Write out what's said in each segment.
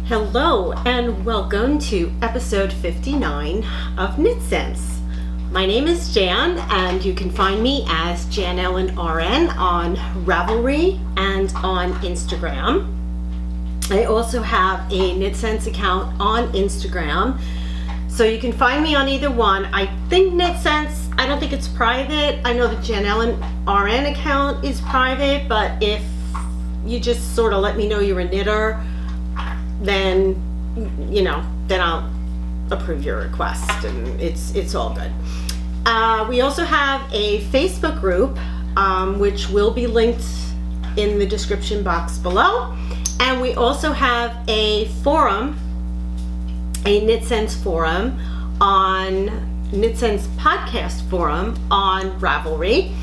Hello and welcome to episode 59 of KnitScents. My name is Jan and you can find me as Jan Ellen RN on Ravelry and on Instagram. I also have a KnitScents account on Instagram, so you can find me on either one. I think KnitScents, I don't think it's private. I know the Jan Ellen RN account is private, but if you just sort of let me know you're a knitter, then I'll approve your request and it's all good. We also have a Facebook group which will be linked in the description box below, and we also have a forum, a KnitScents forum on KnitScents podcast forum on Ravelry.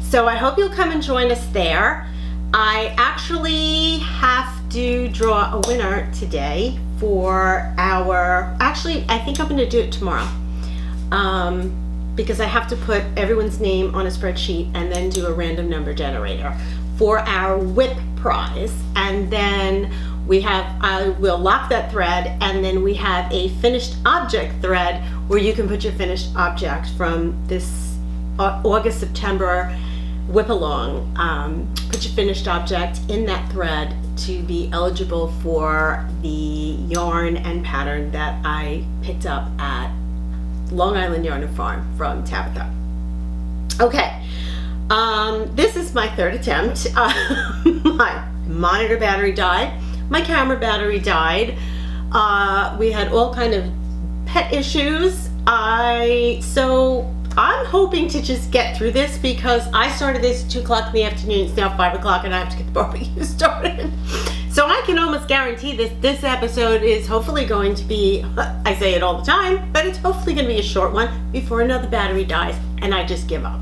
So I hope you'll come and join us there. I actually have to draw a winner today for I think I'm going to do it tomorrow, because I have to put everyone's name on a spreadsheet and then do a random number generator for our whip prize. And then I will lock that thread, and then we have a finished object thread where you can put your finished object from this August, September whip along. Put your finished object in that thread to be eligible for the yarn and pattern that I picked up at Long Island Yarn and Farm from Tabitha. Okay, this is my third attempt. My monitor battery died, my camera battery died. We had all kind of pet issues. I'm hoping to just get through this, because I started this at 2 o'clock in the afternoon. It's now 5 o'clock and I have to get the barbecue started. So I can almost guarantee this episode is hopefully going to be, I say it all the time, but it's hopefully going to be a short one before another battery dies and I just give up.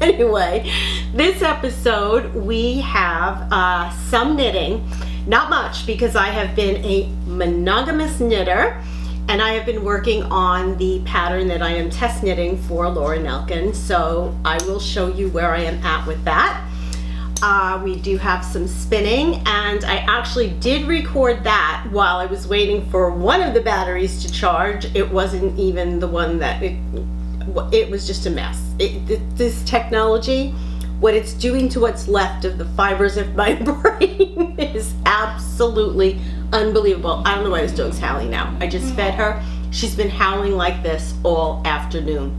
Anyway, this episode we have some knitting. Not much, because I have been a monogamous knitter. And I have been working on the pattern that I am test knitting for Laura Nelkin, so I will show you where I am at with that. We do have some spinning, and I actually did record that while I was waiting for one of the batteries to charge. It wasn't even the one that, it was just a mess. This technology, what it's doing to what's left of the fibers of my brain is absolutely unbelievable. I don't know why this dog's howling now. I just fed her. She's been howling like this all afternoon.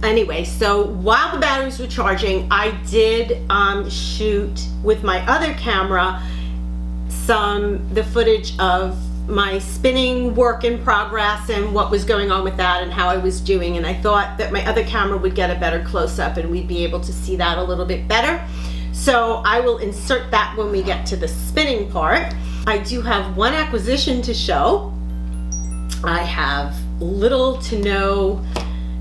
Anyway, so while the batteries were charging, I did shoot with my other camera the footage of my spinning work in progress and what was going on with that and how I was doing, and I thought that my other camera would get a better close-up and we'd be able to see that a little bit better. So I will insert that when we get to the spinning part. I do have one acquisition to show. I have little to no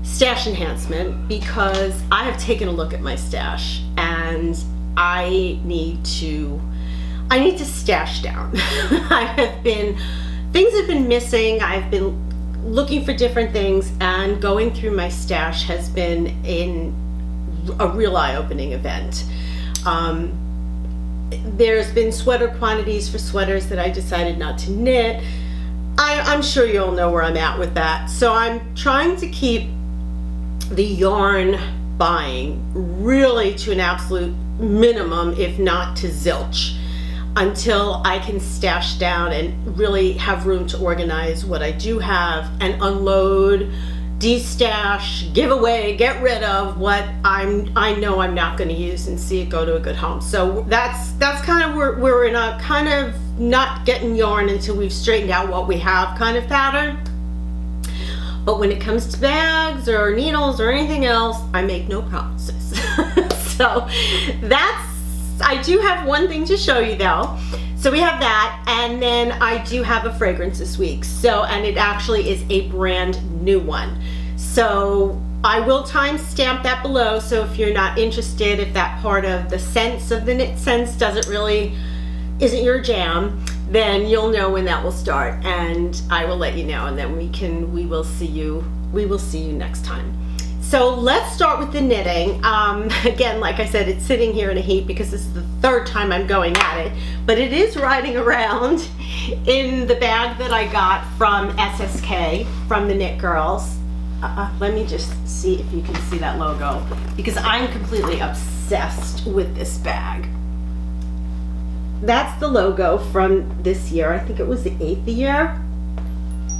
stash enhancement, because I have taken a look at my stash and I need to stash down. Things have been missing. I've been looking for different things, and going through my stash has been a real eye-opening event. There's been sweater quantities for sweaters that I decided not to knit. I'm sure you all know where I'm at with that. So I'm trying to keep the yarn buying really to an absolute minimum, if not to zilch, until I can stash down and really have room to organize what I do have and unload, destash, give away, get rid of what I know I'm not going to use and see it go to a good home. So that's kind of where we're in a kind of not getting yarn until we've straightened out what we have kind of pattern. But when it comes to bags or needles or anything else, I make no promises. So I do have one thing to show you though. So we have that, and then I do have a fragrance this week. And it actually is a brand new one. So I will timestamp that below. So if you're not interested, if that part of the scents of the KnitScents isn't your jam, then you'll know when that will start, and I will let you know, and then we will see you next time. So let's start with the knitting. Again, like I said, it's sitting here in a heap because this is the third time I'm going at it, but it is riding around in the bag that I got from SSK, from the Knit Girls. Let me just see if you can see that logo, because I'm completely obsessed with this bag. That's the logo from this year. I think it was the 8th year.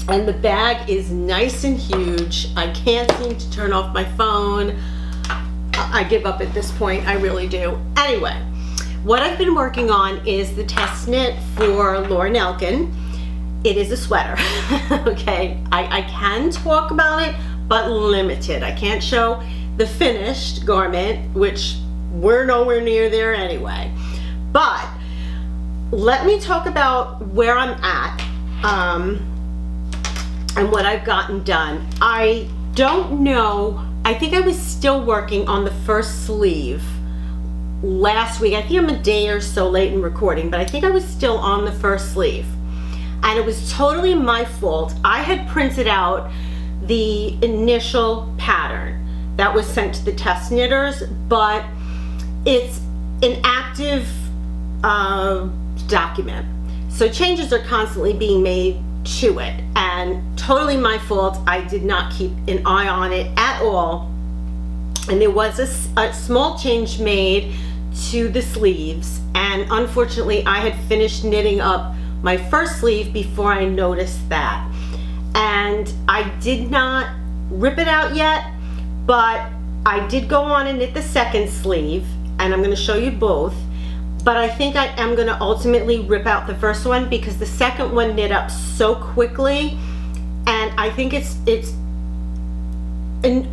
And the bag is nice and huge. I can't seem to turn off my phone. I give up at this point, I really do. Anyway, what I've been working on is the test knit for Lauren Elkin. It is a sweater, okay? I can talk about it, but limited. I can't show the finished garment, which we're nowhere near there anyway. But let me talk about where I'm at. And what I've gotten done. I don't know, I think I was still working on the first sleeve last week. I think I'm a day or so late in recording, but I think I was still on the first sleeve. And it was totally my fault. I had printed out the initial pattern that was sent to the test knitters, but it's an active document. So changes are constantly being made to it, and totally my fault. I did not keep an eye on it at all, and there was a small change made to the sleeves, and unfortunately I had finished knitting up my first sleeve before I noticed that, and I did not rip it out yet, but I did go on and knit the second sleeve, and I'm going to show you both. But I think I am going to ultimately rip out the first one because the second one knit up so quickly, and I think it's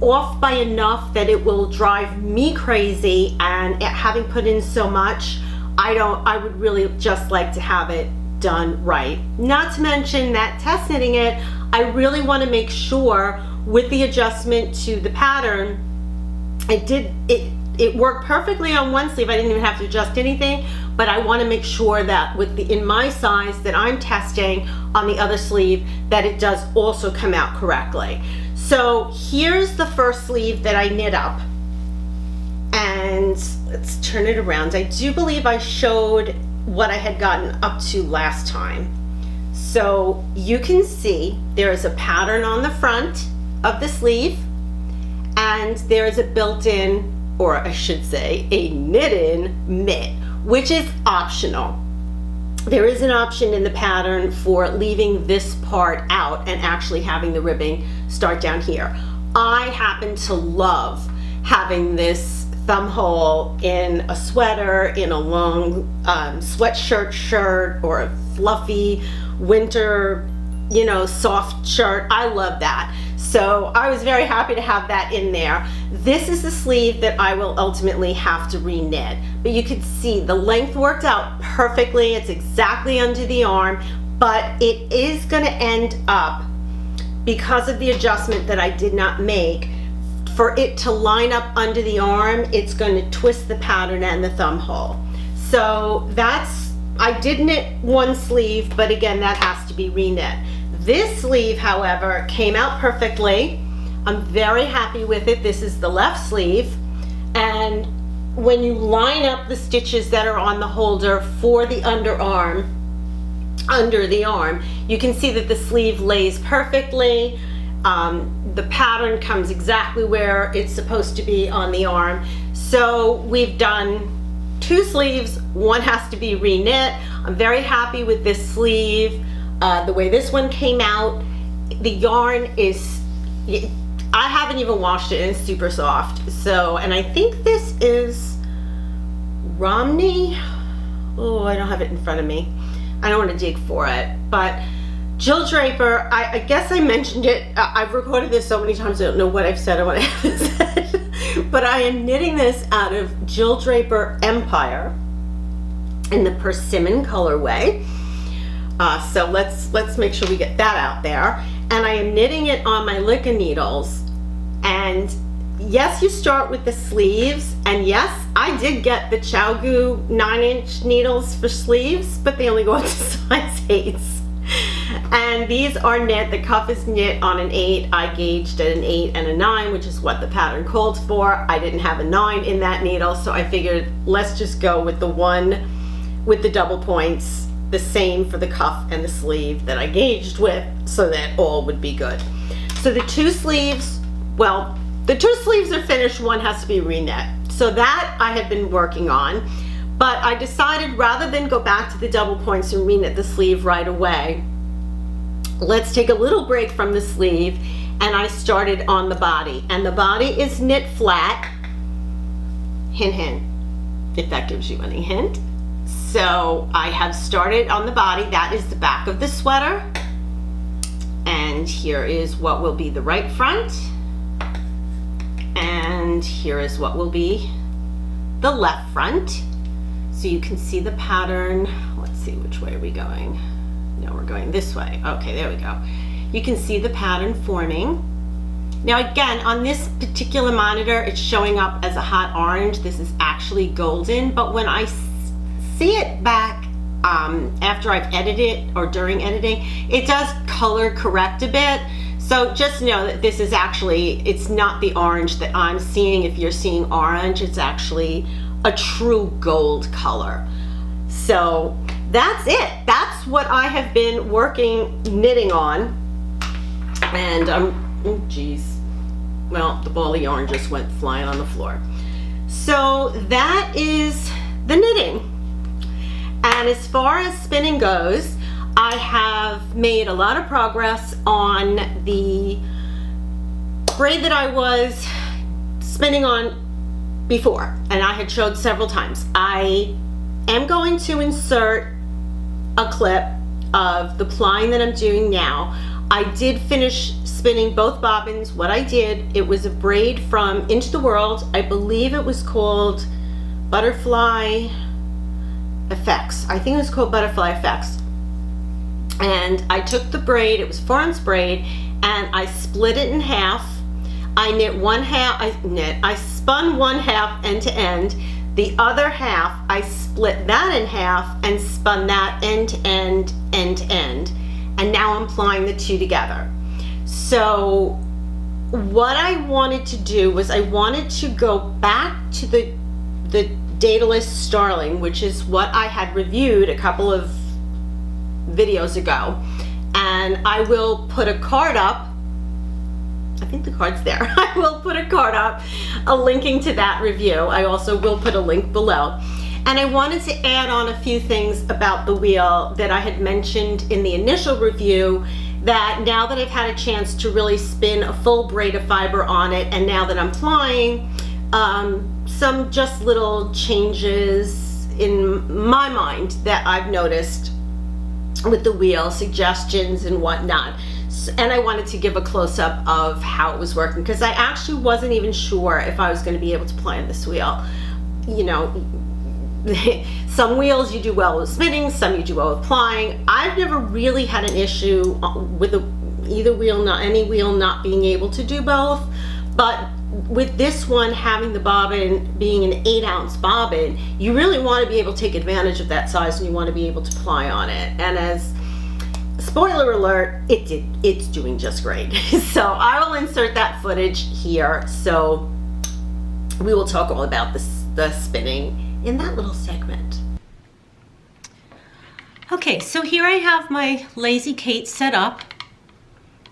off by enough that it will drive me crazy, and having put in so much, I would really just like to have it done right. Not to mention that test knitting it, I really want to make sure with the adjustment to the pattern, it worked perfectly on one sleeve. I didn't even have to adjust anything, but I want to make sure that in my size that I'm testing on the other sleeve, that it does also come out correctly. So here's the first sleeve that I knit up, and let's turn it around. I do believe I showed what I had gotten up to last time. So you can see there is a pattern on the front of the sleeve, and there is a built-in, or I should say a knit-in mitt, which is optional. There is an option in the pattern for leaving this part out and actually having the ribbing start down here. I happen to love having this thumb hole in a sweater, in a long sweatshirt shirt, or a fluffy winter, soft shirt. I love that. So I was very happy to have that in there. This is the sleeve that I will ultimately have to re-knit. But you can see the length worked out perfectly. It's exactly under the arm, but it is going to end up, because of the adjustment that I did not make, for it to line up under the arm, it's going to twist the pattern and the thumb hole. So I did knit one sleeve, but again, that has to be re-knit. This sleeve, however, came out perfectly. I'm very happy with it. This is the left sleeve, and when you line up the stitches that are on the holder for the underarm, under the arm, you can see that the sleeve lays perfectly. The pattern comes exactly where it's supposed to be on the arm. So we've done two sleeves, one has to be re-knit. I'm very happy with this sleeve. The way this one came out, the yarn is, I haven't even washed it, and it's super soft. So, and I think this is Romney. Oh, I don't have it in front of me. I don't want to dig for it, but Jill Draper, I guess I mentioned it. I've recorded this so many times I don't know what I've said or what I haven't said. But I am knitting this out of Jill Draper Empire in the Persimmon colorway. So let's make sure we get that out there. And I am knitting it on my Licca needles. And yes, you start with the sleeves, and yes, I did get the ChowGoo 9-inch needles for sleeves, but they only go up to size 8s. And these are knit. The cuff is knit on an 8. I gauged at an 8 and a 9, which is what the pattern called for. I didn't have a 9 in that needle, so I figured let's just go with the one with the double points, the same for the cuff and the sleeve that I gauged with, so that all would be good. So the 2 sleeves, well, the 2 sleeves are finished, one has to be re-knit. So that I have been working on, but I decided rather than go back to the double points and re-knit the sleeve right away, let's take a little break from the sleeve, and I started on the body. And the body is knit flat. Hint, hint, if that gives you any hint. So I have started on the body. That is the back of the sweater. And here is what will be the right front. And here is what will be the left front. So you can see the pattern. Let's see, which way are we going? No, we're going this way. Okay, there we go. You can see the pattern forming. Now again, on this particular monitor, it's showing up as a hot orange. This is actually golden, but when I see it back after I've edited or during editing, it does color correct a bit. So just know that this is actually, it's not the orange that I'm seeing. If you're seeing orange, it's actually a true gold color. So that's it. That's what I have been knitting on. And oh geez, well, the ball of yarn just went flying on the floor. So that is the knitting. And as far as spinning goes, I have made a lot of progress on the braid that I was spinning on before, and I had showed several times. I am going to insert a clip of the plying that I'm doing now. I did finish spinning both bobbins. What I did, it was a braid from Into the World. I believe it was called Butterfly Effects. I think it was called Butterfly Effects. And I took the braid, it was 4-ounce braid, and I split it in half. I knit one half, I spun one half end to end. The other half, I split that in half and spun that end to end, end to end. And now I'm plying the two together. So what I wanted to do was I wanted to go back to the Daedalus Starling, which is what I had reviewed a couple of videos ago. And I will put a card up. I think the card's there. I will put a card up, linking to that review. I also will put a link below. And I wanted to add on a few things about the wheel that I had mentioned in the initial review, that now that I've had a chance to really spin a full braid of fiber on it, and now that I'm plying, some just little changes in my mind that I've noticed with the wheel, suggestions and whatnot. And I wanted to give a close-up of how it was working, because I actually wasn't even sure if I was going to be able to ply on this wheel. You know, some wheels you do well with spinning, some you do well with plying. I've never really had an issue with any wheel not being able to do both, but with this one, having the bobbin being an 8-ounce bobbin, you really want to be able to take advantage of that size, and you want to be able to ply on it. And as spoiler alert, it's doing just great. So I will insert that footage here, so we will talk all about the spinning in that little segment. Okay, so here I have my Lazy Kate set up.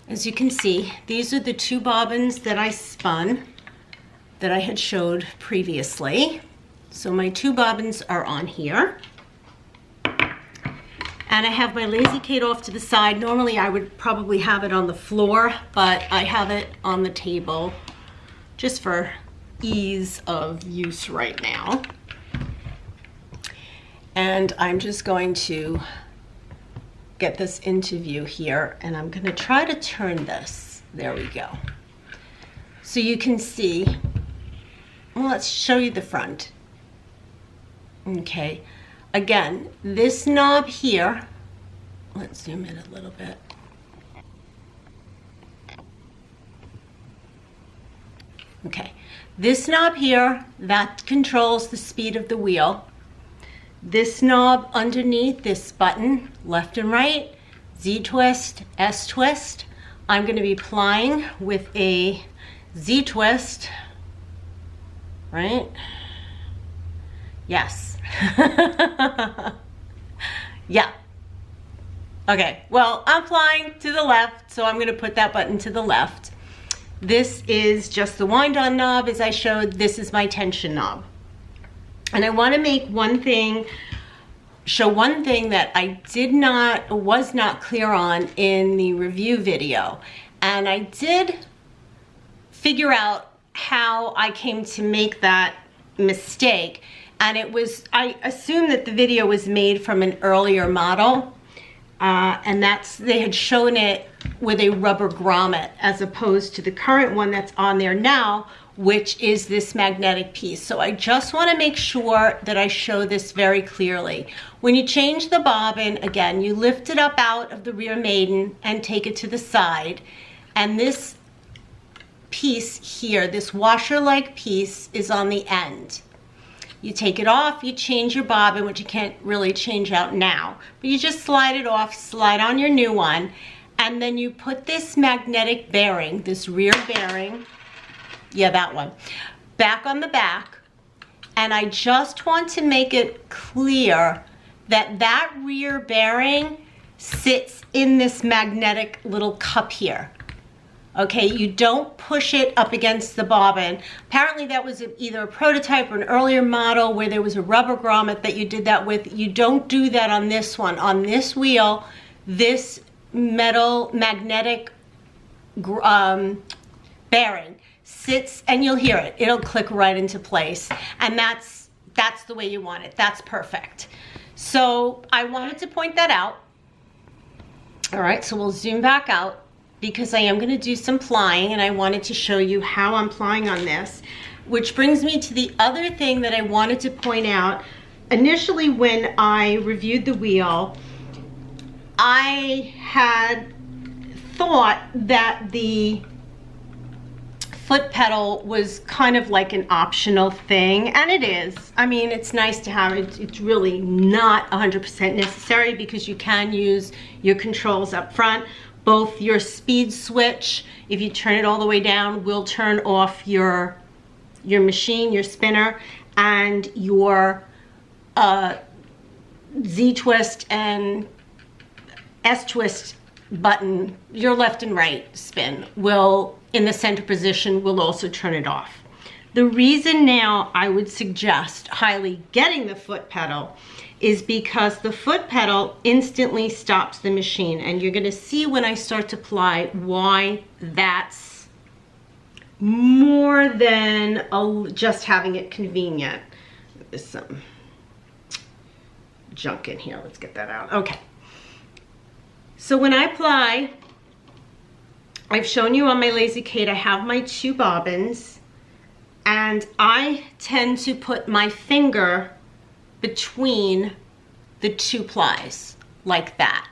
As you can see, these are the 2 bobbins that I spun that I had showed previously. So my 2 bobbins are on here. And I have my Lazy Kate off to the side. Normally I would probably have it on the floor, but I have it on the table just for ease of use right now. And I'm just going to get this into view here, and I'm going to try to turn this. There we go. So you can see, well, let's show you the front. Okay, again, this knob here, let's zoom in a little bit. Okay, this knob here, that controls the speed of the wheel. This knob underneath, this button, left and right, Z twist, S twist. I'm going to be plying with a Z twist, right? Yes. Yeah. Okay, well, I'm plying to the left, so I'm going to put that button to the left. This is just the wind-on knob, as I showed. This is my tension knob. And I want to make one thing, show one thing that I was not clear on in the review video. And I did figure out how I came to make that mistake. And it was, I assume that the video was made from an earlier model. And they had shown it with a rubber grommet as opposed to the current one that's on there now, which is this magnetic piece. So I just want to make sure that I show this very clearly. When you change the bobbin, again, you lift it up out of the rear maiden and take it to the side. And this piece here, this washer-like piece, is on the end. You take it off, you change your bobbin, which you can't really change out now, but you just slide it off, slide on your new one, and then you put this magnetic bearing, this rear bearing, yeah, that one, back on the back. And I just want to make it clear that that rear bearing sits in this magnetic little cup here. Okay, you don't push it up against the bobbin. Apparently that was either a prototype or an earlier model where there was a rubber grommet that you did that with. You don't do that on this one. On this wheel, this metal magnetic bearing sits, and you'll hear it. It'll click right into place. And that's the way you want it. That's perfect. So I wanted to point that out. All right, so we'll zoom back out, because I am going to do some plying, and I wanted to show you how I'm plying on this, which brings me to the other thing that I wanted to point out. Initially, when I reviewed the wheel, I had thought that the foot pedal was kind of like an optional thing, and it is. I mean, it's nice to have it. It's really not 100% necessary, because you can use your controls up front. Both your speed switch, if you turn it all the way down, will turn off your machine, your spinner, and your Z twist and S twist button, your left and right spin, will, in the center position, will also turn it off. The reason now I would suggest highly getting the foot pedal is because the foot pedal instantly stops the machine, and you're going to see when I start to ply why that's more than just having it convenient. There's some junk in here. Let's get that out. Okay. So when I ply, I've shown you on my Lazy Kate, I have my two bobbins, and I tend to put my finger between the two plies like that.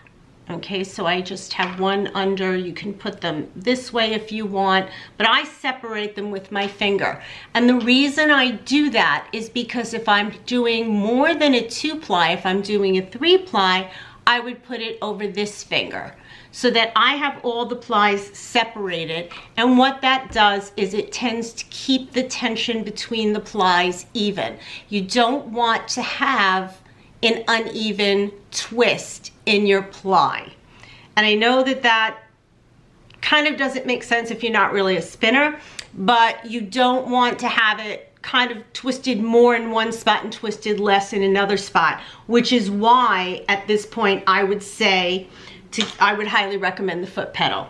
Okay, so I just have one under. You can put them this way if you want, but I separate them with my finger. And the reason I do that is because if I'm doing more than a 2-ply, if I'm doing a 3-ply, I would put it over this finger so that I have all the plies separated. And what that does is it tends to keep the tension between the plies even. You don't want to have an uneven twist in your ply. And I know that that kind of doesn't make sense if you're not really a spinner, but you don't want to have it kind of twisted more in one spot and twisted less in another spot, which is why at this point I would say I would highly recommend the foot pedal.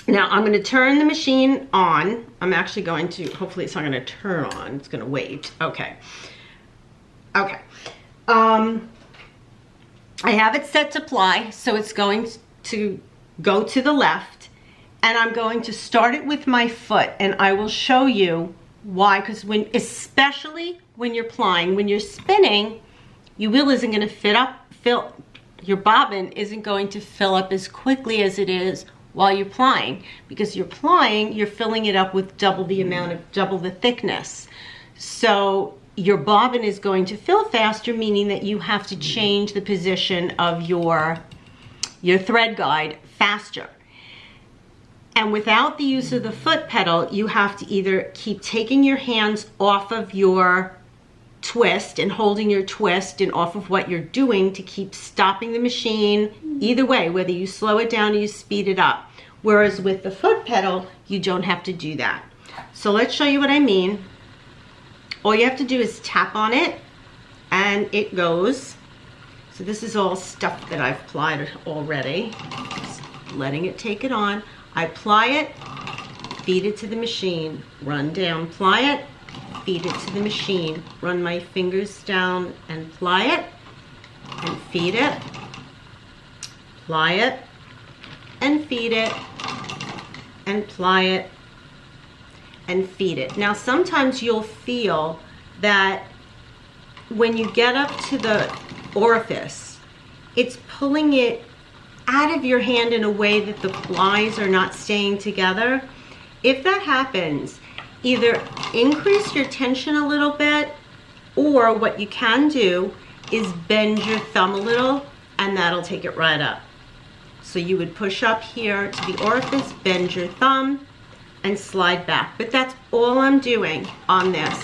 Now I'm going to turn the machine on. I'm actually going to, hopefully it's not going to turn on, it's going to wait. Okay. Okay. I have it set to ply, so it's going to go to the left, and I'm going to start it with my foot, and I will show you why, because especially when you're plying, when you're spinning, your wheel isn't going to your bobbin isn't going to fill up as quickly as it is while you're plying, because you're plying, you're filling it up with double the thickness. So your bobbin is going to fill faster, meaning that you have to change the position of your your thread guide faster. And without the use of the foot pedal, you have to either keep taking your hands off of your twist and holding your twist and off of what you're doing to keep stopping the machine, either way, whether you slow it down or you speed it up. Whereas with the foot pedal, you don't have to do that. So let's show you what I mean. All you have to do is tap on it and it goes. So this is all stuff that I've applied already. Just letting it take it on. I apply it, feed it to the machine, run down, apply it, feed it to the machine, run my fingers down and apply it, and feed it, apply it, and feed it, and apply it, and feed it. Now sometimes you'll feel that when you get up to the orifice, it's pulling it out of your hand in a way that the plies are not staying together. If that happens, either increase your tension a little bit, or what you can do is bend your thumb a little and that'll take it right up. So you would push up here to the orifice, bend your thumb and slide back. But that's all I'm doing on this.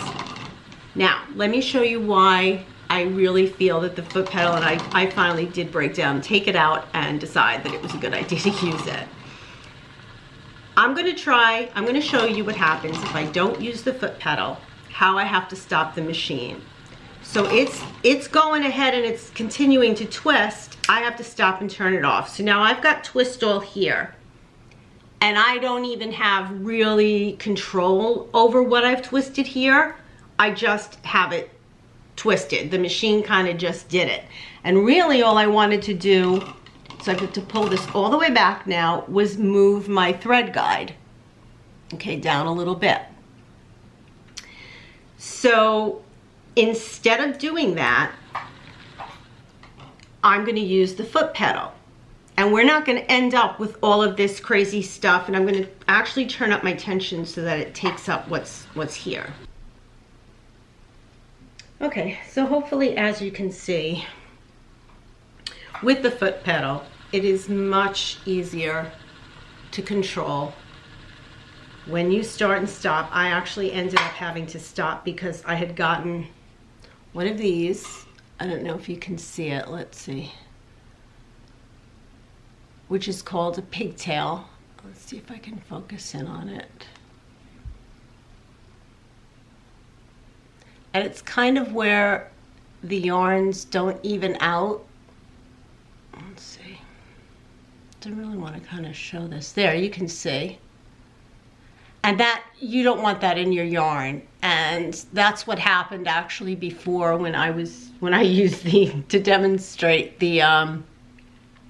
Now, let me show you why I really feel that the foot pedal, and I finally did break down, take it out and decide that it was a good idea to use it. I'm gonna show you what happens if I don't use the foot pedal, how I have to stop the machine. So it's going ahead and it's continuing to twist. I have to stop and turn it off. So now I've got twist all here, and I don't even have really control over what I've twisted here. I just have it twisted. The machine kind of just did it. And really all I wanted to do, so I get to pull this all the way back now, was move my thread guide, okay, down a little bit. So instead of doing that, I'm going to use the foot pedal. And we're not going to end up with all of this crazy stuff, and I'm going to actually turn up my tension so that it takes up what's here. Okay, so hopefully, as you can see, with the foot pedal, it is much easier to control. When you start and stop, I actually ended up having to stop because I had gotten one of these. I don't know if you can see it, let's see. Which is called a pigtail. Let's see if I can focus in on it. And it's kind of where the yarns don't even out. Let's see. I really want to kind of show this. There, you can see. And that, you don't want that in your yarn. And that's what happened actually before when I used to demonstrate the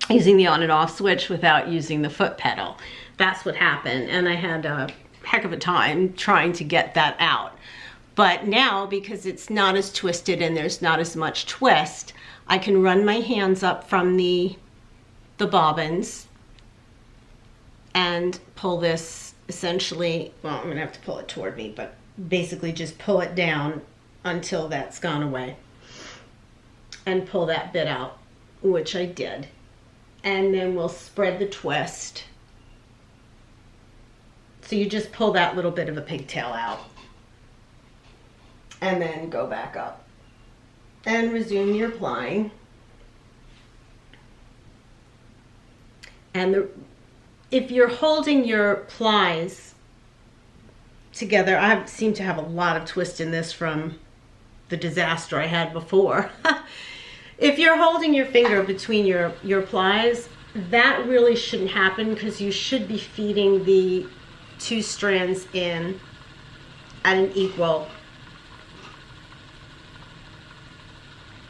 using the on and off switch without using the foot pedal. That's what happened. And I had a heck of a time trying to get that out. But now, because it's not as twisted and there's not as much twist, I can run my hands up from the bobbins and pull this essentially, well, I'm gonna have to pull it toward me, but basically just pull it down until that's gone away. And pull that bit out, which I did. And then we'll spread the twist. So you just pull that little bit of a pigtail out. And then go back up and resume your plying. And if you're holding your plies together, I seem to have a lot of twist in this from the disaster I had before. If you're holding your finger between your plies, that really shouldn't happen because you should be feeding the two strands in at an equal,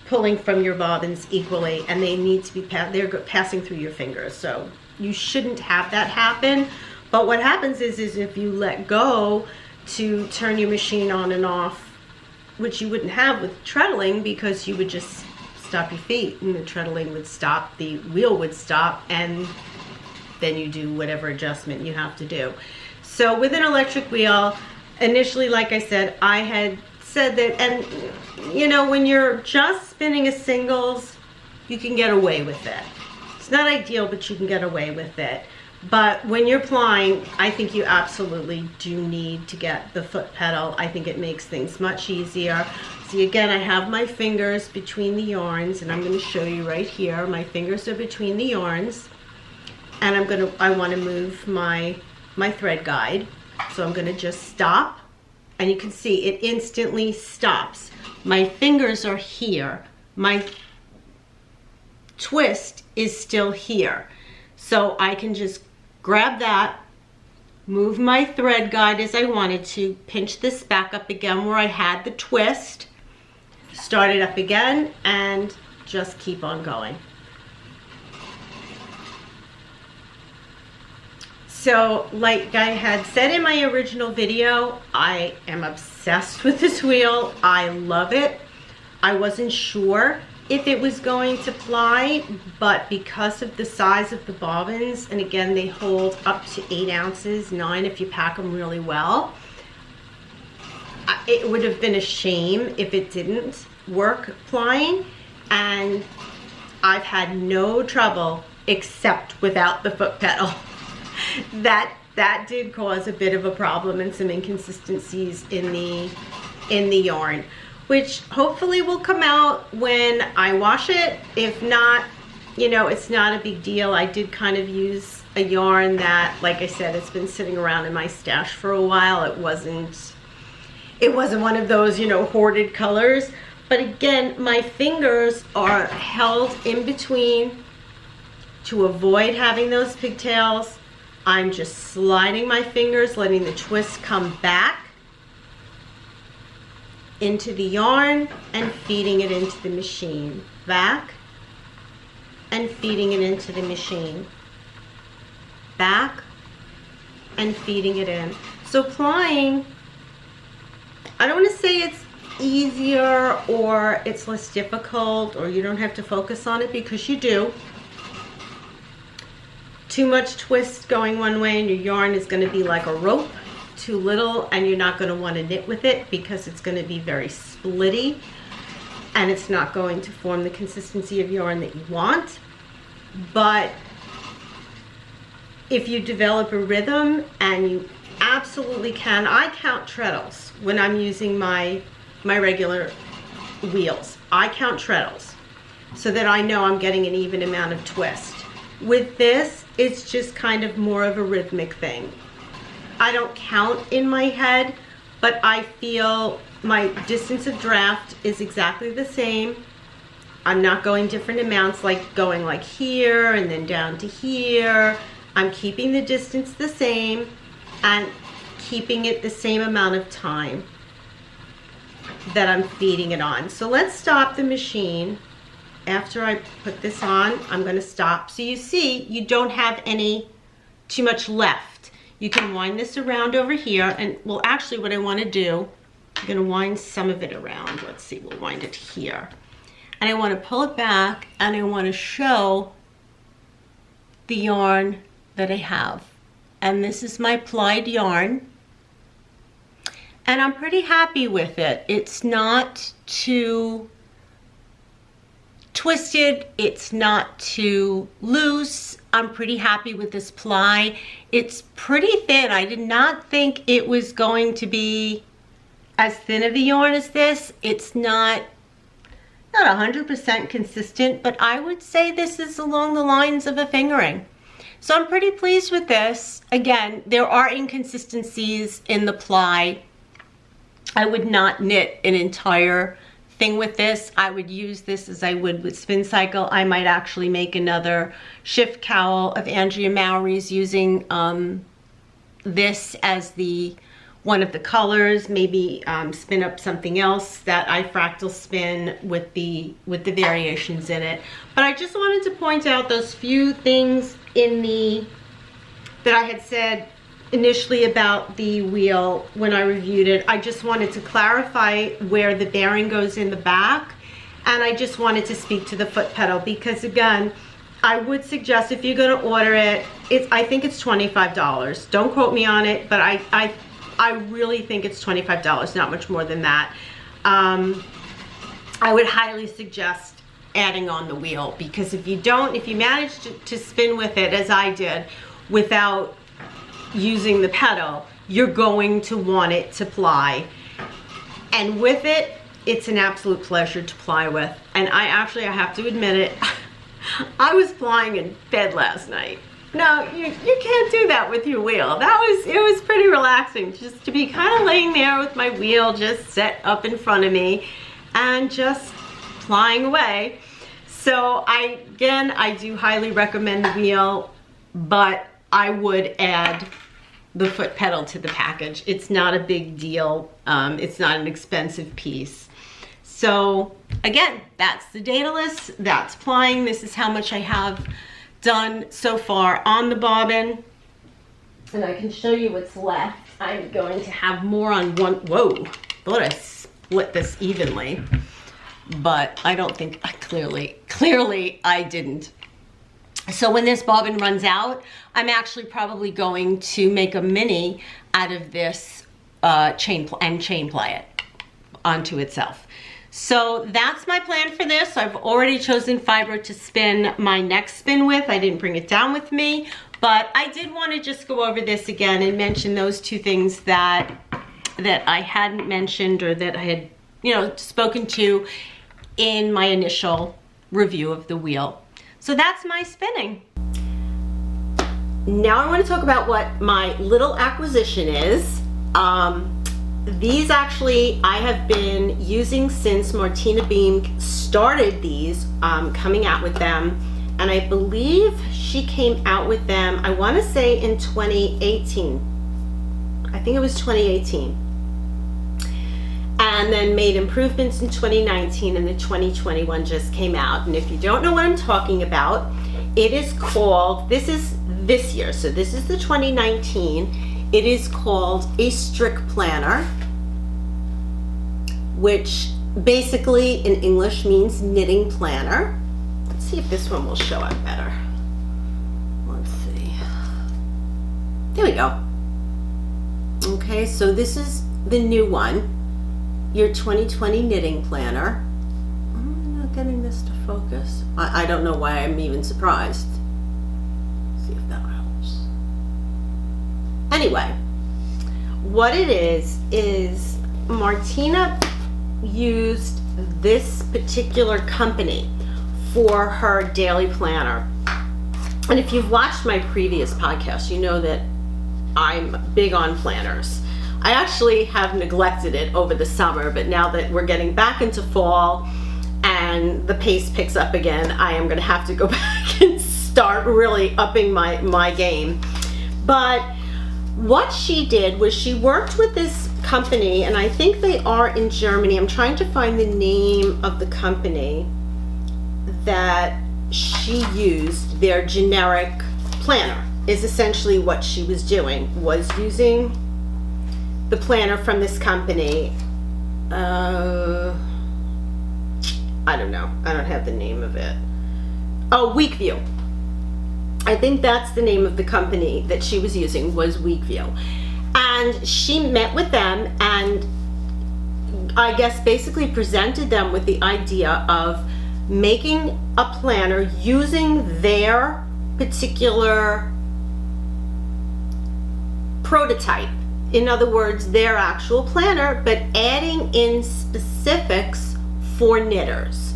pulling from your bobbins equally, and they need to be they're passing through your fingers. So you shouldn't have that happen. But what happens is if you let go to turn your machine on and off, which you wouldn't have with treadling, because you would just stop your feet and the treadling would stop, the wheel would stop, and then you do whatever adjustment you have to do. So with an electric wheel, initially, like I said, I had said that, and you know, when you're just spinning a singles, you can get away with it. It's not ideal, but you can get away with it. But when you're plying, I think you absolutely do need to get the foot pedal. I think it makes things much easier. See, again, I have my fingers between the yarns, and I'm going to show you right here. My fingers are between the yarns, and I want to move my thread guide. So I'm going to just stop, and you can see it instantly stops. My fingers are here. My twist is still here. So I can just grab that, move my thread guide as I wanted to, pinch this back up again where I had the twist, start it up again, and just keep on going. So like I had said in my original video, I am obsessed with this wheel. I love it. I wasn't sure if it was going to ply, but because of the size of the bobbins, and again, they hold up to 8 ounces, 9 if you pack them really well, it would have been a shame if it didn't work plying, and I've had no trouble except without the foot pedal. That did cause a bit of a problem and some inconsistencies in the yarn, which hopefully will come out when I wash it. If not, you know, it's not a big deal. I did kind of use a yarn that, like I said, it's been sitting around in my stash for a while. It wasn't one of those, you know, hoarded colors. But again, my fingers are held in between to avoid having those pigtails. I'm just sliding my fingers, letting the twist come back into the yarn and feeding it into the machine. Back and feeding it into the machine. Back and feeding it in. So plying, I don't want to say it's easier or it's less difficult or you don't have to focus on it, because you do. Too much twist going one way and your yarn is going to be like a rope. Too little and you're not going to want to knit with it because it's going to be very splitty and it's not going to form the consistency of yarn that you want. But if you develop a rhythm, and you absolutely can, I count treadles when I'm using my regular wheels. I count treadles so that I know I'm getting an even amount of twist. With this, it's just kind of more of a rhythmic thing. I don't count in my head, but I feel my distance of draft is exactly the same. I'm not going different amounts, like going like here and then down to here. I'm keeping the distance the same and keeping it the same amount of time that I'm feeding it on. So let's stop the machine. After I put this on, I'm going to stop. So you see, you don't have too much left. You can wind this around over here, and well, actually what I want to do, I'm going to wind some of it around. Let's see, we'll wind it here. And I want to pull it back, and I want to show the yarn that I have. And this is my plied yarn. And I'm pretty happy with it. It's not too twisted, it's not too loose. I'm pretty happy with this ply. It's pretty thin. I did not think it was going to be as thin of a yarn as this. It's not 100% consistent, but I would say this is along the lines of a fingering. So I'm pretty pleased with this. Again, there are inconsistencies in the ply. I would not knit an entire thing with this. I would use this as I would with Spin Cycle. I might actually make another shift cowl of Andrea Mowry's using this as one of the colors. Maybe spin up something else that I fractal spin with the variations in it. But I just wanted to point out those few things that I had said initially about the wheel when I reviewed it. I just wanted to clarify where the bearing goes in the back, and I just wanted to speak to the foot pedal, because again, I would suggest if you're going to order it, I think it's $25. Don't quote me on it, but I really think it's $25, not much more than that. I would highly suggest adding on the wheel, because if you don't, if you manage to spin with it as I did without using the pedal, you're going to want it to ply. And with it, it's an absolute pleasure to ply with. And I have to admit it, I was plying in bed last night. No, you can't do that with your wheel. It was pretty relaxing just to be kind of laying there with my wheel just set up in front of me and just flying away. So I do highly recommend the wheel, but I would add the foot pedal to the package. It's not a big deal. It's not an expensive piece. So again, that's the Daedalus, that's plying. This is how much I have done so far on the bobbin. And I can show you what's left. I'm going to have more on one. Whoa, thought I split this evenly, but I don't think, clearly I didn't. So when this bobbin runs out, I'm actually probably going to make a mini out of this chain play it onto itself. So that's my plan for this. I've already chosen fiber to spin my next spin with. I didn't bring it down with me, but I did want to just go over this again and mention those two things that I hadn't mentioned, or that I had, you know, spoken to in my initial review of the wheel. So that's my spinning. Now I want to talk about what my little acquisition is. These actually I have been using since Martina Beam started these, coming out with them, and I believe she came out with them, I want to say in 2018. I think it was 2018. And then made improvements in 2019, and the 2021 just came out. And if you don't know what I'm talking about, it is called, this is this year, so this is the 2019. It is called a Strickplaner, which basically in English means knitting planner. Let's see if this one will show up better. Let's see. There we go. Okay, so this is the new one, your 2020 knitting planner. I'm not getting this to focus. I don't know why I'm even surprised. Let's see if that helps. Anyway, what it is Martina used this particular company for her daily planner. And if you've watched my previous podcast, you know that I'm big on planners. I actually have neglected it over the summer, but now that we're getting back into fall and the pace picks up again, I am going to have to go back and start really upping my game. But what she did was she worked with this company, and I think they are in Germany. I'm trying to find the name of the company that she used. Their generic planner is essentially what she was doing, was using the planner from this company. I don't know. I don't have the name of it. Oh, Weekview. I think that's the name of the company that she was using, was Weekview. And she met with them and I guess basically presented them with the idea of making a planner using their particular prototype. In other words, their actual planner, but adding in specifics for knitters.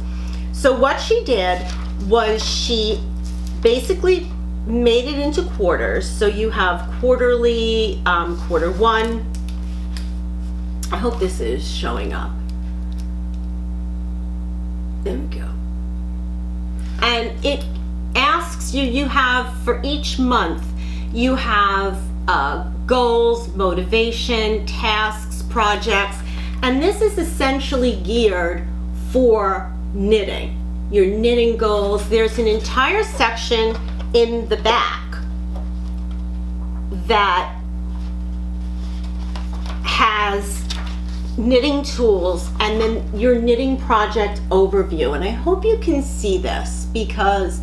So what she did was she basically made it into quarters. So you have quarterly, quarter one. I hope this is showing up. There we go. And it asks you, you have for each month, you have goals, motivation, tasks, projects, and this is essentially geared for knitting. Your knitting goals. There's an entire section in the back that has knitting tools and then your knitting project overview. And I hope you can see this because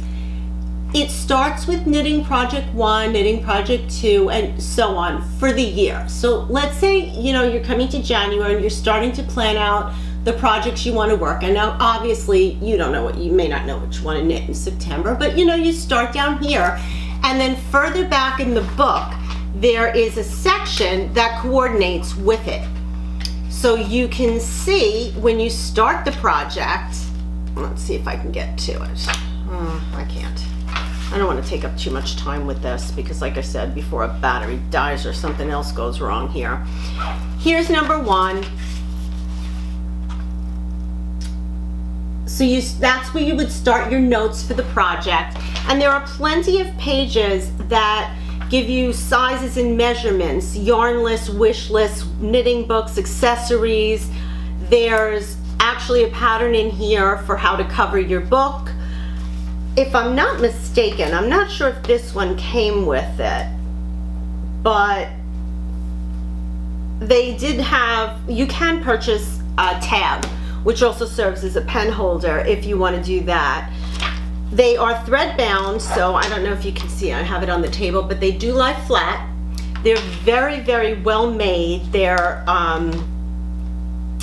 it starts with knitting project 1, knitting project 2, and so on for the year. So let's say, you know, you're coming to January and you're starting to plan out the projects you want to work on. Now, obviously, you may not know what you want to knit in September, but you start down here, and then further back in the book, there is a section that coordinates with it. So you can see when you start the project, let's see if I can get to it. I can't. I don't want to take up too much time with this because, like I said before, a battery dies or something else goes wrong here. Here's number 1. So that's where you would start your notes for the project. And there are plenty of pages that give you sizes and measurements, yarn lists, wish lists, knitting books, accessories. There's actually a pattern in here for how to cover your book. If I'm not mistaken, I'm not sure if this one came with it, but they did have, you can purchase a tab, which also serves as a pen holder if you want to do that. They are thread bound, so I don't know if you can see, I have it on the table, but they do lie flat. They're very, very well made. They're,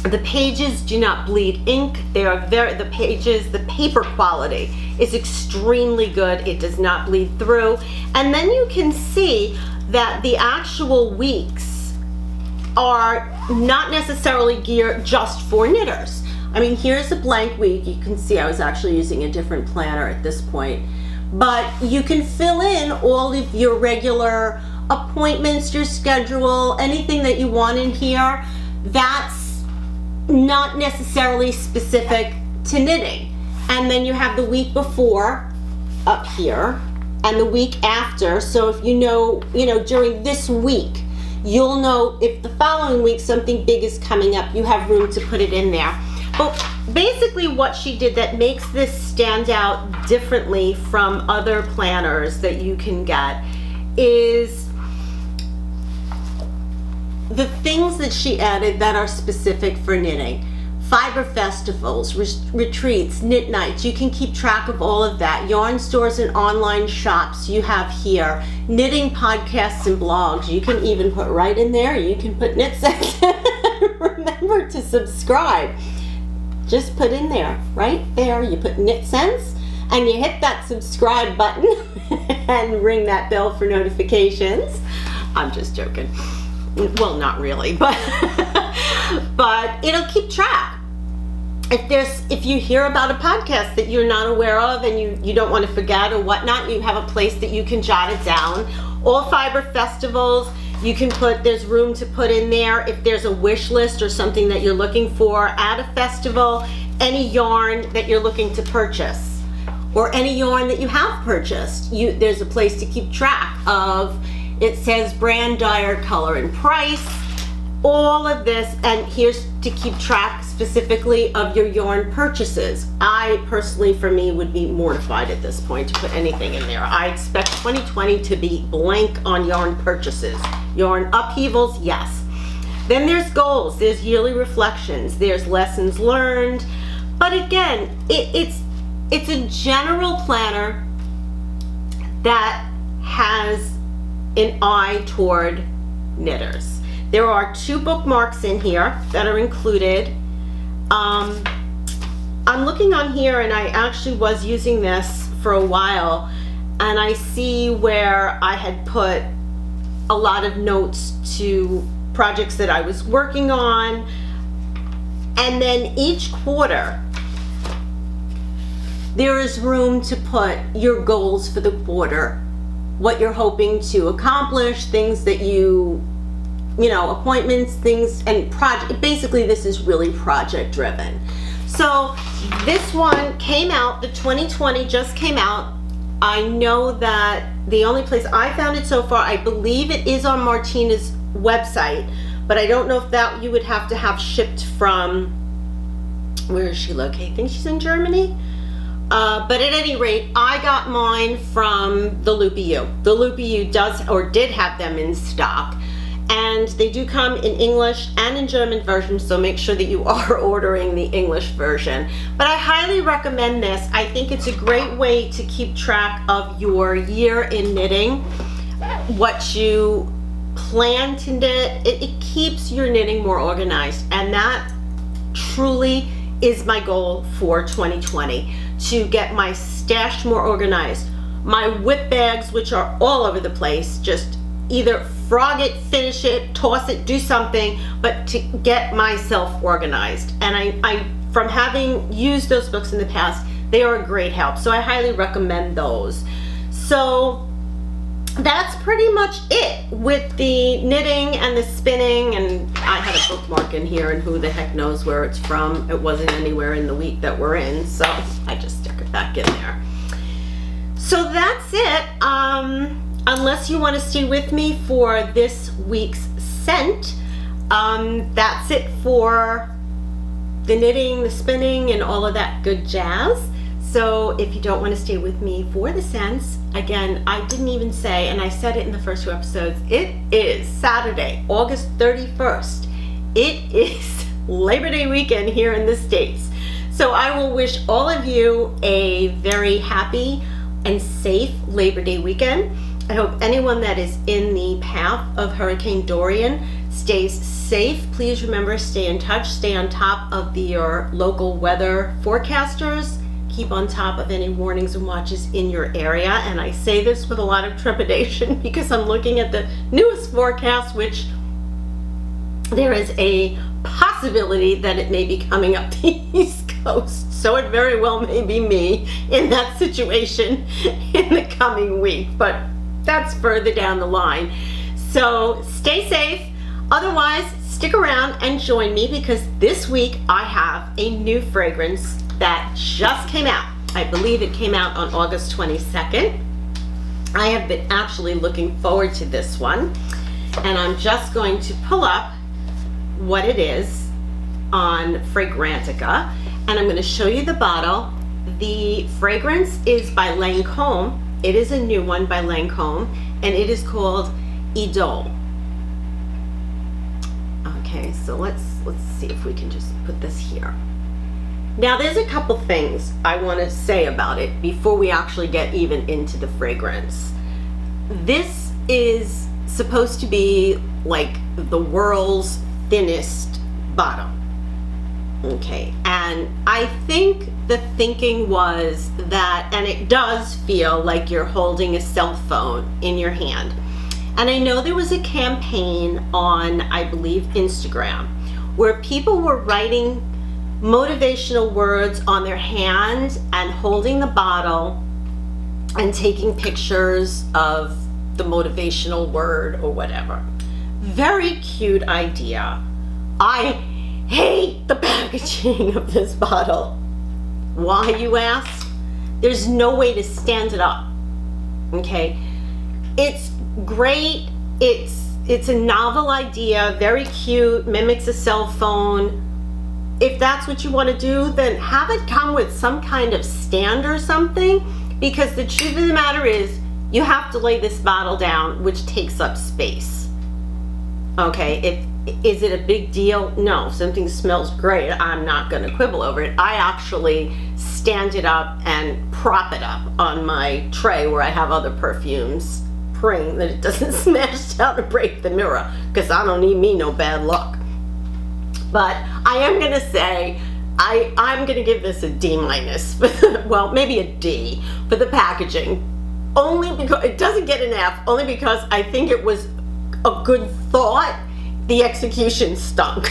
the pages do not bleed ink. They are the paper quality is extremely good. It does not bleed through. And then you can see that the actual weeks are not necessarily geared just for knitters. I mean, here's a blank week. You can see I was actually using a different planner at this point. But you can fill in all of your regular appointments, your schedule, anything that you want in here. That's not necessarily specific to knitting. And then you have the week before up here and the week after. So if you know, during this week, you'll know if the following week something big is coming up, you have room to put it in there. But basically what she did that makes this stand out differently from other planners that you can get is the things that she added that are specific for knitting. Fiber festivals, retreats, knit nights, you can keep track of all of that. Yarn stores and online shops you have here. Knitting podcasts and blogs, you can even put right in there, you can put KnitScents. Remember to subscribe. Just put in there, right there, you put KnitScents and you hit that subscribe button and ring that bell for notifications. I'm just joking. Well, not really, but it'll keep track. If you hear about a podcast that you're not aware of and you don't want to forget or whatnot, you have a place that you can jot it down. All fiber festivals, you can there's room to put in there if there's a wish list or something that you're looking for at a festival, any yarn that you're looking to purchase or any yarn that you have purchased. There's a place to keep track of. It says brand, dyer, color, and price. All of this, and here's to keep track specifically of your yarn purchases. I personally, for me, would be mortified at this point to put anything in there. I expect 2020 to be blank on yarn purchases. Yarn upheavals, yes. Then there's goals, there's yearly reflections, there's lessons learned. But again, it's a general planner that has an eye toward knitters. There are 2 bookmarks in here that are included. I'm looking on here and I actually was using this for a while and I see where I had put a lot of notes to projects that I was working on, and then each quarter there is room to put your goals for the quarter, what you're hoping to accomplish, things that appointments, things, and project. Basically, this is really project driven. So this one came out, the 2020 just came out. I know that the only place I found it so far, I believe it is on Martina's website, but I don't know if that you would have to have shipped from, where is she located? I think she's in Germany. But at any rate, I got mine from the Loopy U. The Loopy U does or did have them in stock. And they do come in English and in German versions, so make sure that you are ordering the English version. But I highly recommend this. I think it's a great way to keep track of your year in knitting, what you plan to knit. It keeps your knitting more organized, and that truly is my goal for 2020, to get my stash more organized. My whip bags, which are all over the place, just either frog it, finish it, toss it, do something, but to get myself organized. And I from having used those books in the past, they are a great help. So I highly recommend those. So that's pretty much it with the knitting and the spinning. And I had a bookmark in here, and who the heck knows where it's from. It wasn't anywhere in the week that we're in, so I just stuck it back in there. So that's it. Unless you want to stay with me for this week's scent, that's it for the knitting, the spinning, and all of that good jazz. So if you don't want to stay with me for the scents, again, I didn't even say, and I said it in the first 2 episodes, it is Saturday, August 31st. It is Labor Day weekend here in the States. So I will wish all of you a very happy and safe Labor Day weekend. I hope anyone that is in the path of Hurricane Dorian stays safe. Please remember, stay in touch, stay on top of your local weather forecasters. Keep on top of any warnings and watches in your area. And I say this with a lot of trepidation because I'm looking at the newest forecast, which there is a possibility that it may be coming up the East Coast. So it very well may be me in that situation in the coming week, but that's further down the line. So stay safe. Otherwise, stick around and join me, because this week I have a new fragrance that just came out. I believe it came out on August 22nd. I have been actually looking forward to this one, and I'm just going to pull up what it is on Fragrantica, and I'm going to show you the bottle. The fragrance is by Lancome. It is a new one by Lancome, and it is called Idole. Okay, so let's see if we can just put this here. Now, there's a couple things I want to say about it before we actually get even into the fragrance. This is supposed to be like the world's thinnest bottle. Okay, and I think the thinking was that, and it does feel like you're holding a cell phone in your hand. And I know there was a campaign on, I believe, Instagram, where people were writing motivational words on their hand and holding the bottle and taking pictures of the motivational word or whatever. Very cute idea. I hate the packaging of this bottle. Why, you ask? There's no way to stand it up. Okay, it's great. It's a novel idea, very cute, mimics a cell phone. If that's what you want to do, then have it come with some kind of stand or something, because the truth of the matter is you have to lay this bottle down, which takes up space. Okay, is it a big deal? No. Something smells great, I'm not going to quibble over it. I actually stand it up and prop it up on my tray where I have other perfumes, praying that it doesn't smash down and break the mirror, because I don't need me no bad luck. But I am going to say, I'm going to give this a D-, well, maybe a D for the packaging. Only because it doesn't get an F, only because I think it was a good thought. The execution stunk.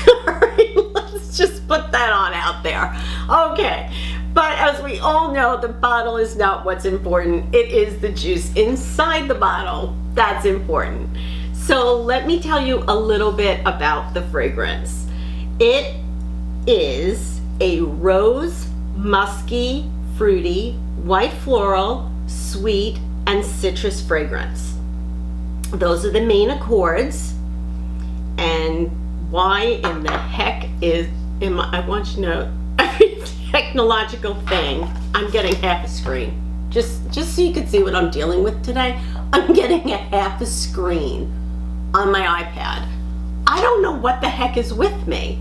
Let's just put that on out there. Okay, but as we all know, the bottle is not what's important. It is the juice inside the bottle that's important. So let me tell you a little bit about the fragrance. It is a rose, musky, fruity, white floral, sweet, and citrus fragrance. Those are the main accords. And why in the heck I want you to know, every technological thing, I'm getting half a screen. Just so you can see what I'm dealing with today, I'm getting a half a screen on my iPad. I don't know what the heck is with me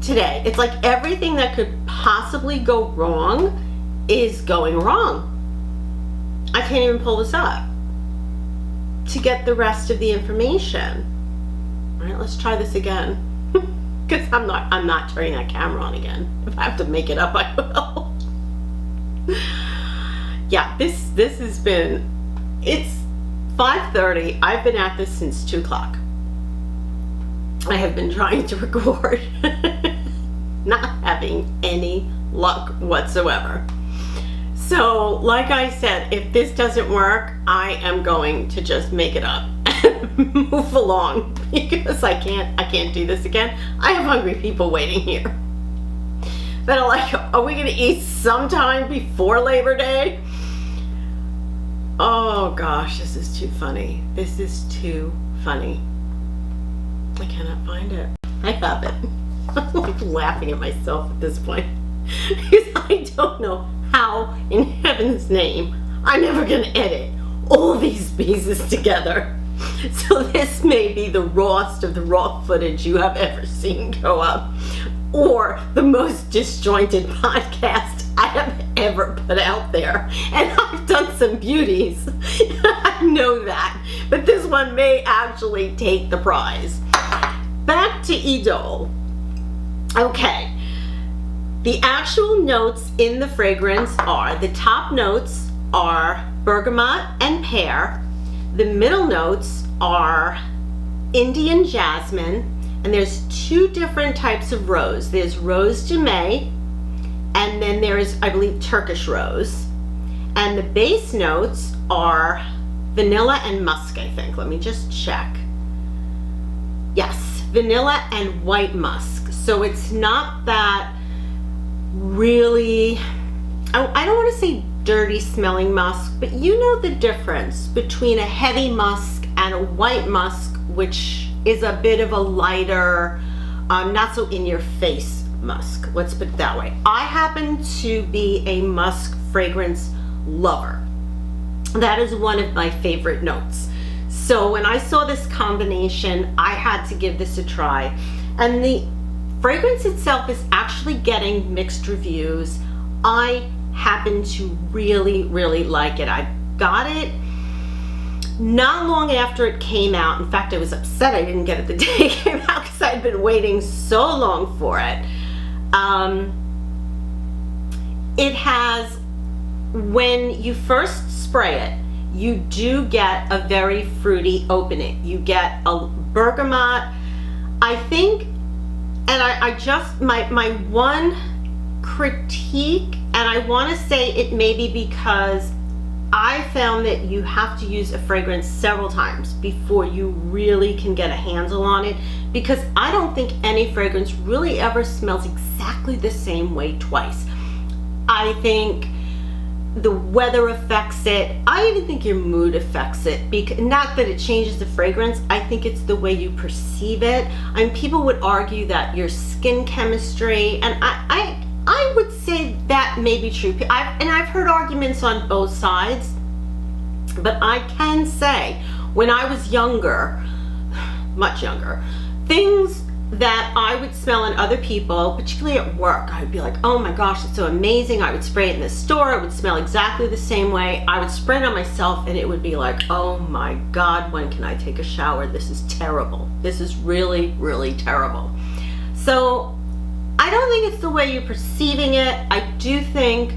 today. It's like everything that could possibly go wrong is going wrong. I can't even pull this up to get the rest of the information. All right, let's try this again. Because I'm not turning that camera on again. If I have to make it up, I will. Yeah, this has been, it's 5:30. I've been at this since 2 o'clock. I have been trying to record, not having any luck whatsoever. So, like I said, if this doesn't work, I am going to just make it up and move along, because I can't do this again. I have hungry people waiting here that are like, are we gonna eat sometime before Labor Day? Oh gosh, this is too funny. This is too funny. I cannot find it. I have it. I'm like laughing at myself at this point, because I don't know how in heaven's name I'm ever gonna edit all these pieces together. So this may be the rawest of the raw footage you have ever seen go up, or the most disjointed podcast I have ever put out there. And I've done some beauties, I know that, but this one may actually take the prize. Back to Idole. Okay, the actual notes in the fragrance are, the top notes are bergamot and pear, the middle notes are Indian jasmine, and there's 2 different types of rose. There's rose de may, and then there's, I believe, Turkish rose. And the base notes are vanilla and musk, I think. Let me just check. Yes, vanilla and white musk. So it's not that really, I don't want to say dirty smelling musk, but you know the difference between a heavy musk and a white musk, which is a bit of a lighter, not so in your face musk. Let's put it that way. I happen to be a musk fragrance lover. That is one of my favorite notes. So when I saw this combination, I had to give this a try. And the fragrance itself is actually getting mixed reviews. I happen to really, really like it. I got it not long after it came out. In fact, I was upset I didn't get it the day it came out, because I'd been waiting so long for it. It has, when you first spray it, you do get a very fruity opening. You get a bergamot, I think, and I just, my one critique, and I want to say it may be because I found that you have to use a fragrance several times before you really can get a handle on it, because I don't think any fragrance really ever smells exactly the same way twice. I think the weather affects it. I even think your mood affects it, because not that it changes the fragrance, I think it's the way you perceive it. I mean, people would argue that your skin chemistry, and I would say that may be true. I've heard arguments on both sides, but I can say when I was younger, much younger, things that I would smell in other people, particularly at work, I would be like, oh my gosh, it's so amazing. I would spray it in the store, it would smell exactly the same way. I would spray it on myself and it would be like, oh my God, when can I take a shower? This is terrible. This is really, really terrible. So I don't think it's the way you're perceiving it. I do think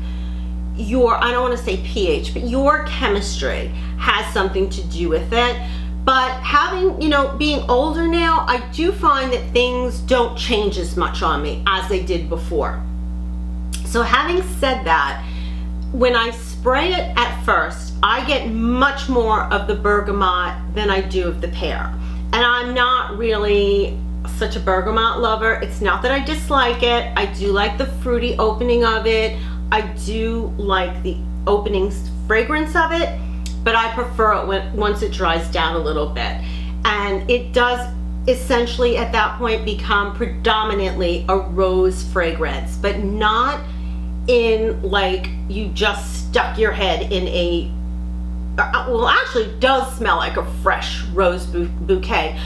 your, I don't want to say pH, but your chemistry has something to do with it. But having, you know, being older now, I do find that things don't change as much on me as they did before. So having said that, when I spray it at first, I get much more of the bergamot than I do of the pear. And I'm not really such a bergamot lover. It's not that I dislike it. I do like the fruity opening of it. I do like the opening fragrance of it, but I prefer it once it dries down a little bit. And it does essentially at that point become predominantly a rose fragrance, but not in like you just stuck your head in a, well, actually it does smell like a fresh rose bouquet.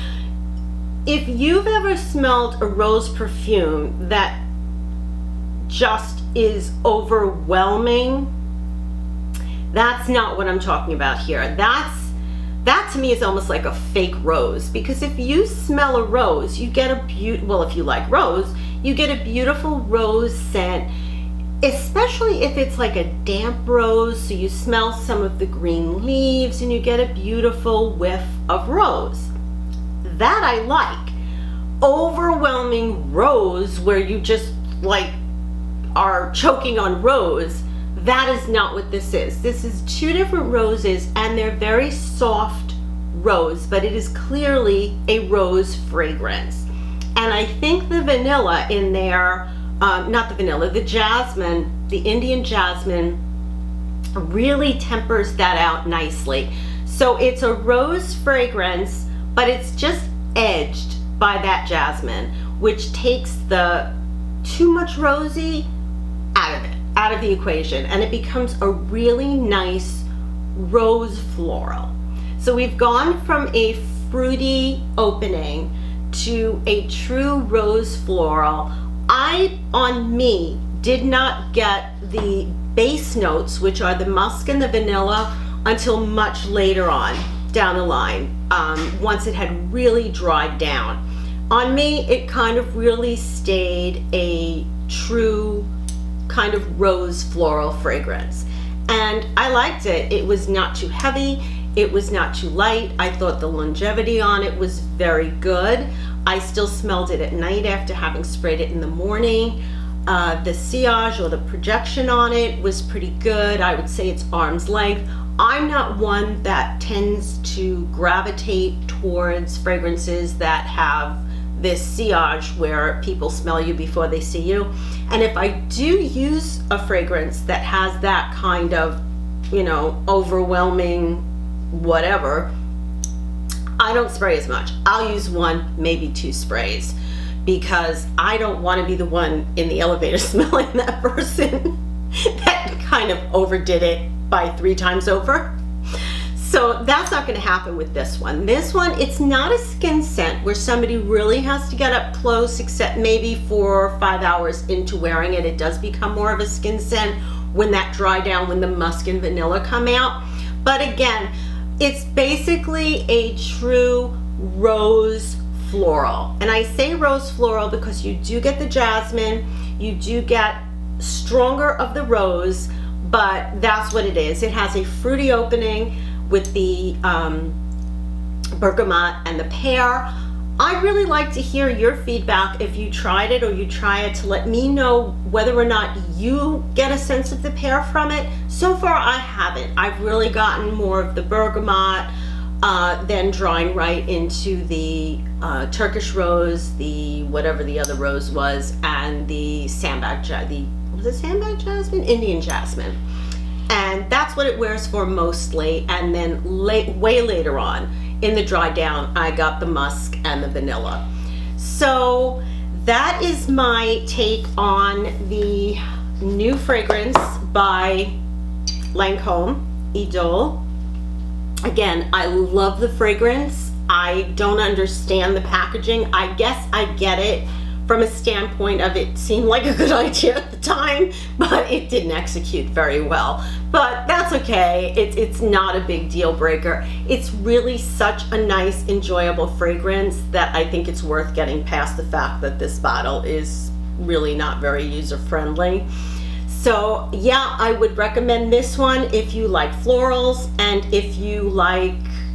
If you've ever smelled a rose perfume that just is overwhelming, that's not what I'm talking about here. That's that to me is almost like a fake rose, because if you smell a rose, you get well, if you like rose, you get a beautiful rose scent, especially if it's like a damp rose, so you smell some of the green leaves and you get a beautiful whiff of rose. That I like. Overwhelming rose where you just like are choking on rose, that is not what this is. This is two different roses, and they're very soft rose, but it is clearly a rose fragrance. And I think the vanilla in there, not the vanilla, the jasmine, the Indian jasmine, really tempers that out nicely. So it's a rose fragrance, but it's just edged by that jasmine, which takes the too much rosy out of it, out of the equation, and it becomes a really nice rose floral. So we've gone from a fruity opening to a true rose floral. On me, did not get the base notes, which are the musk and the vanilla, until much later on down the line, once it had really dried down. On me, it kind of really stayed a true kind of rose floral fragrance. And I liked it. It was not too heavy. It was not too light. I thought the longevity on it was very good. I still smelled it at night after having sprayed it in the morning. The sillage or the projection on it was pretty good. I would say it's arm's length. I'm not one that tends to gravitate towards fragrances that have this sillage where people smell you before they see you. And if I do use a fragrance that has that kind of, you know, overwhelming whatever, I don't spray as much. I'll use one, maybe two sprays, because I don't want to be the one in the elevator smelling that person that kind of overdid it by 3 times over. So that's not going to happen with this one. This one, it's not a skin scent where somebody really has to get up close, except maybe 4 or 5 hours into wearing it. It does become more of a skin scent when that dry down, when the musk and vanilla come out. But again, it's basically a true rose floral. And I say rose floral because you do get the jasmine, you do get stronger of the rose, but that's what it is. It has a fruity opening with the bergamot and the pear. I'd really like to hear your feedback if you tried it or you try it, to let me know whether or not you get a sense of the pear from it. So far I haven't. I've really gotten more of the bergamot, then drawing right into the Turkish rose, the whatever the other rose was, and the sandbag, was it sandbag jasmine? Indian jasmine. And that's what it wears for mostly. And then way later on in the dry down, I got the musk and the vanilla. So that is my take on the new fragrance by Lancome Idole. Again, I love the fragrance. I don't understand the packaging. I guess I get it from a standpoint of it seemed like a good idea at the time, but it didn't execute very well. But that's okay. It's not a big deal breaker. It's really such a nice, enjoyable fragrance that I think it's worth getting past the fact that this bottle is really not very user-friendly. So yeah, I would recommend this one if you like florals, and if you like,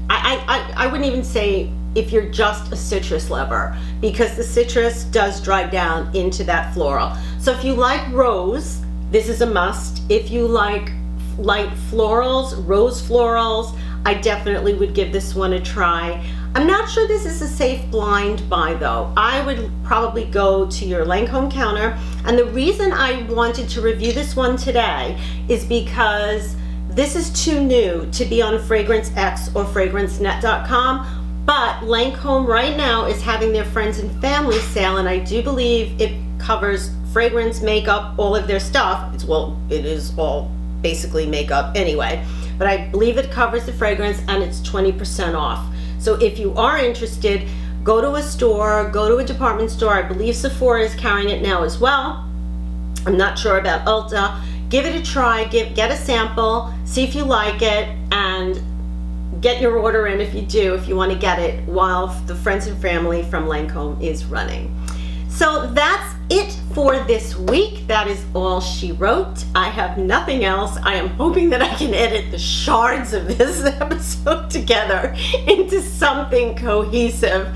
I wouldn't even say if you're just a citrus lover, because the citrus does dry down into that floral. So if you like rose, this is a must. If you like light florals, rose florals, I definitely would give this one a try. I'm not sure this is a safe blind buy though. I would probably go to your Lancome counter, and the reason I wanted to review this one today is because this is too new to be on Fragrance X or FragranceNet.com. But Lancome right now is having their friends and family sale, and I do believe it covers fragrance, makeup, all of their stuff. It is all basically makeup anyway, but I believe it covers the fragrance, and it's 20% off. So if you are interested, go to a store, go to a department store. I believe Sephora is carrying it now as well. I'm not sure about Ulta. Give it a try, get a sample, see if you like it, and get your order in if you want to get it while the Friends and Family from Lancome is running. So that's it for this week. That is all she wrote. I have nothing else. I am hoping that I can edit the shards of this episode together into something cohesive.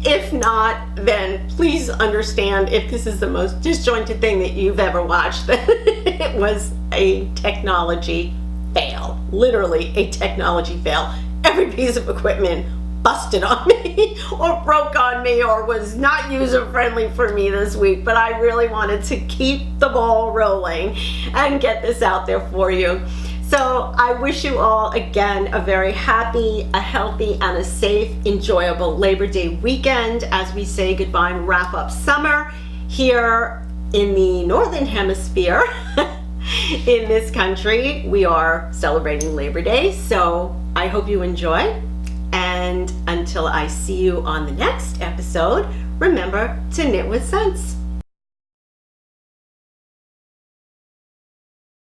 If not, then please understand, if this is the most disjointed thing that you've ever watched, that it was a technology fail. Literally a technology fail. Every piece of equipment busted on me or broke on me or was not user-friendly for me this week, but I really wanted to keep the ball rolling and get this out there for you. So I wish you all, again, a very happy, a healthy, and a safe, enjoyable Labor Day weekend as we say goodbye and wrap up summer here in the Northern Hemisphere. In this country, we are celebrating Labor Day, so I hope you enjoy. And until I see you on the next episode, remember to knit with sense.